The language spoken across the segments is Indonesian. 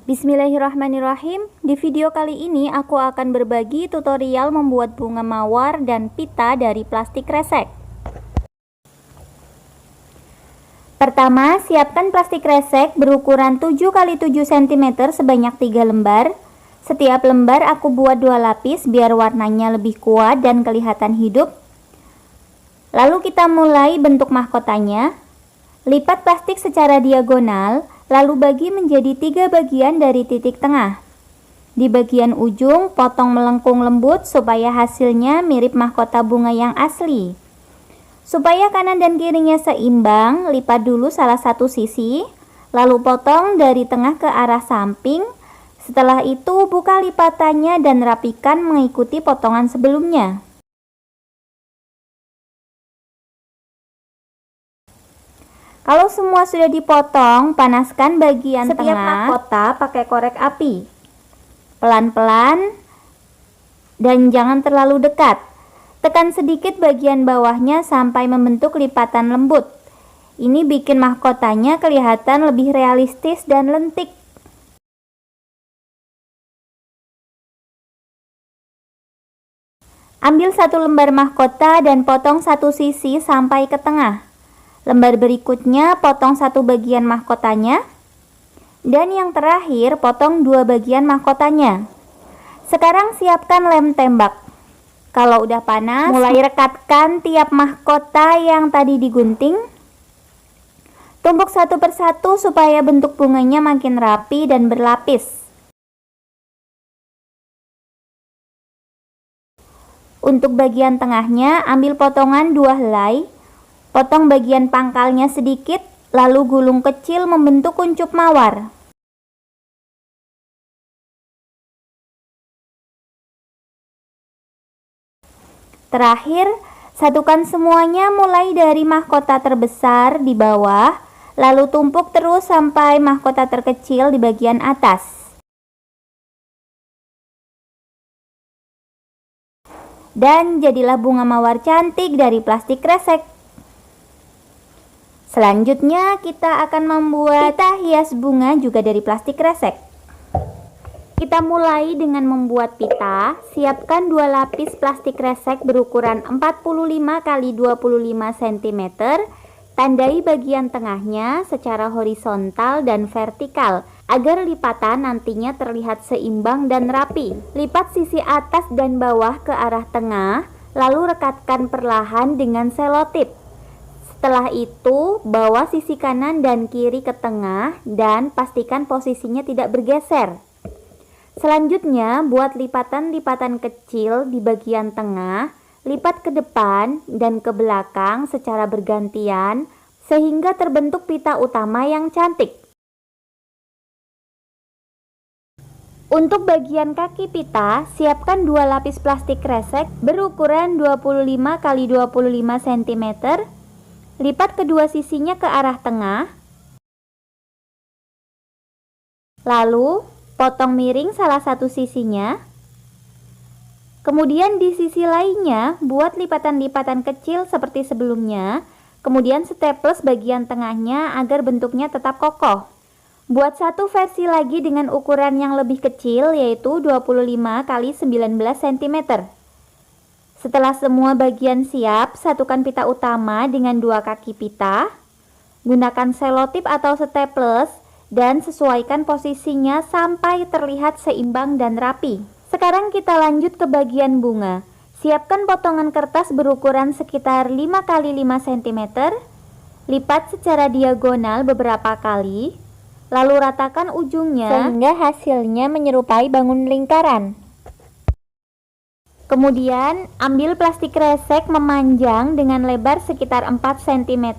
Bismillahirrahmanirrahim. Di video kali ini aku akan berbagi tutorial membuat bunga mawar dan pita dari plastik kresek. Pertama, siapkan plastik kresek berukuran 7x7 cm sebanyak 3 lembar. Setiap lembar aku buat 2 lapis biar warnanya lebih kuat dan kelihatan hidup. Lalu kita mulai bentuk mahkotanya. Lipat plastik secara diagonal, lalu bagi menjadi 3 bagian dari titik tengah. Di bagian ujung, potong melengkung lembut supaya hasilnya mirip mahkota bunga yang asli. Supaya kanan dan kirinya seimbang, lipat dulu salah satu sisi, lalu potong dari tengah ke arah samping. Setelah itu, buka lipatannya dan rapikan mengikuti potongan sebelumnya. Kalau semua sudah dipotong, panaskan bagian setiap mahkota pakai korek api. Pelan-pelan dan jangan terlalu dekat. Tekan sedikit bagian bawahnya sampai membentuk lipatan lembut. Ini bikin mahkotanya kelihatan lebih realistis dan lentik. Ambil satu lembar mahkota dan potong satu sisi sampai ke tengah. Lembar berikutnya potong satu bagian mahkotanya, dan yang terakhir potong 2 bagian mahkotanya. Sekarang siapkan lem tembak. Kalau udah panas, mulai rekatkan tiap mahkota yang tadi digunting. Tumpuk satu persatu supaya bentuk bunganya makin rapi dan berlapis. Untuk bagian tengahnya, ambil potongan 2 helai. Potong bagian pangkalnya sedikit, lalu gulung kecil membentuk kuncup mawar. Terakhir, satukan semuanya mulai dari mahkota terbesar di bawah, lalu tumpuk terus sampai mahkota terkecil di bagian atas. Dan jadilah bunga mawar cantik dari plastik kresek. Selanjutnya kita akan membuat pita hias bunga juga dari plastik kresek. Kita mulai dengan membuat pita. Siapkan 2 lapis plastik kresek berukuran 45 x 25 cm. Tandai bagian tengahnya secara horizontal dan vertikal agar lipatan nantinya terlihat seimbang dan rapi. Lipat sisi atas dan bawah ke arah tengah, lalu rekatkan perlahan dengan selotip. Setelah itu, bawa sisi kanan dan kiri ke tengah dan pastikan posisinya tidak bergeser. Selanjutnya, buat lipatan-lipatan kecil di bagian tengah, lipat ke depan dan ke belakang secara bergantian sehingga terbentuk pita utama yang cantik. Untuk bagian kaki pita, siapkan 2 lapis plastik kresek berukuran 25 x 25 cm. Lipat kedua sisinya ke arah tengah, lalu potong miring salah satu sisinya. Kemudian di sisi lainnya buat lipatan-lipatan kecil seperti sebelumnya, kemudian staples bagian tengahnya agar bentuknya tetap kokoh. Buat satu versi lagi dengan ukuran yang lebih kecil, yaitu 25 x 19 cm. Setelah semua bagian siap, satukan pita utama dengan 2 kaki pita. Gunakan selotip atau staples dan sesuaikan posisinya sampai terlihat seimbang dan rapi. Sekarang kita lanjut ke bagian bunga. Siapkan potongan kertas berukuran sekitar 5 x 5 cm. Lipat secara diagonal beberapa kali, lalu ratakan ujungnya sehingga hasilnya menyerupai bangun lingkaran. Kemudian, ambil plastik kresek memanjang dengan lebar sekitar 4 cm,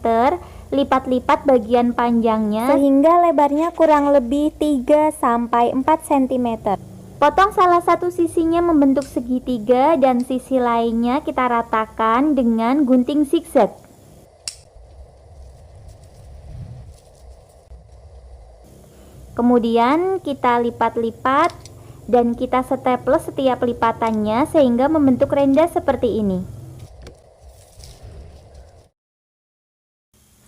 lipat-lipat bagian panjangnya sehingga lebarnya kurang lebih 3-4 cm. Potong salah satu sisinya membentuk segitiga dan sisi lainnya kita ratakan dengan gunting zigzag. Kemudian kita lipat-lipat dan kita staples setiap lipatannya sehingga membentuk renda seperti ini.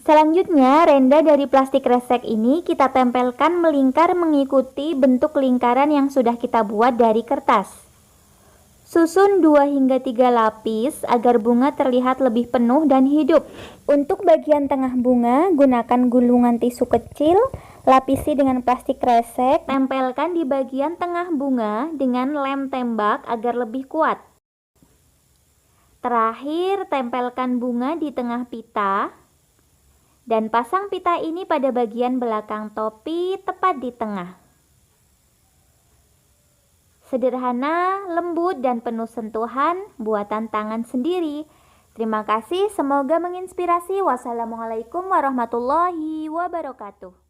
Selanjutnya, renda dari plastik resek ini kita tempelkan melingkar mengikuti bentuk lingkaran yang sudah kita buat dari kertas. Susun 2 hingga 3 lapis agar bunga terlihat lebih penuh dan hidup. Untuk bagian tengah bunga, gunakan gulungan tisu kecil, lapisi dengan plastik resek, tempelkan di bagian tengah bunga dengan lem tembak agar lebih kuat. Terakhir, tempelkan bunga di tengah pita dan pasang pita ini pada bagian belakang topi tepat di tengah. Sederhana, lembut, dan penuh sentuhan, buatan tangan sendiri. Terima kasih, semoga menginspirasi. Wassalamualaikum warahmatullahi wabarakatuh.